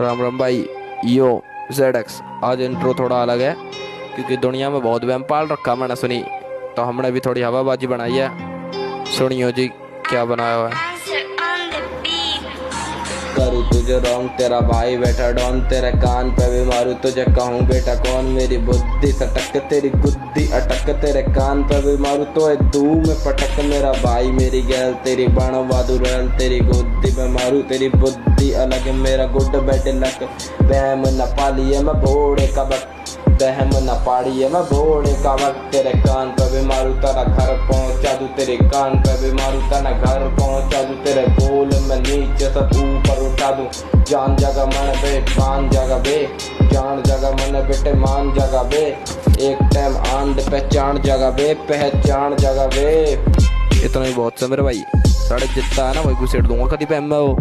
राम राम भाई। यो ZX। आज इंट्रो थोड़ा अलग है क्योंकि दुनिया में बहुत वहम पाल रखा मैंने सुनी, तो हमने भी थोड़ी हवाबाजी बनाई है। सुनियो जी क्या बनाया हुआ है। करूँ तुझे रॉन्ग तेरा भाई बैठा डॉन, तेरे कान पे भी मारू तुझे कहूँ बेटा कौन, मेरी बुद्धि सटक तेरी गुद्दी अटक, तेरे कान पे भी मारू तो दू में पटक, मेरा भाई मेरी गैल तेरी बाण बहादुर, तेरी गुद्दी में मारू तेरी बुद्धि अलग, मेरा गुड बैड लक बहम न पाली है मैं भोड़े का वक्त, बहम न पाड़ी है मैं भोड़े का वक्त, तेरे कान पे भी मारू तेरा घर पहुंचा दूं, तेरे कान पे भी मारू तेरा घर पहुंचा दूं, तेरे बोल में नीचे से ऊपर उठा दूं, जान जगह मन बे मान जगह बे, जान जगह मन बेटे मान जगह बे, एक टाइम आंध पहचान जगह बे, पहचान जगह बे। इतना ही बहुत है मेरे भाई, साढ़े जितना है ना वही घुसेड़ दूंगा कभी पे मैं वो।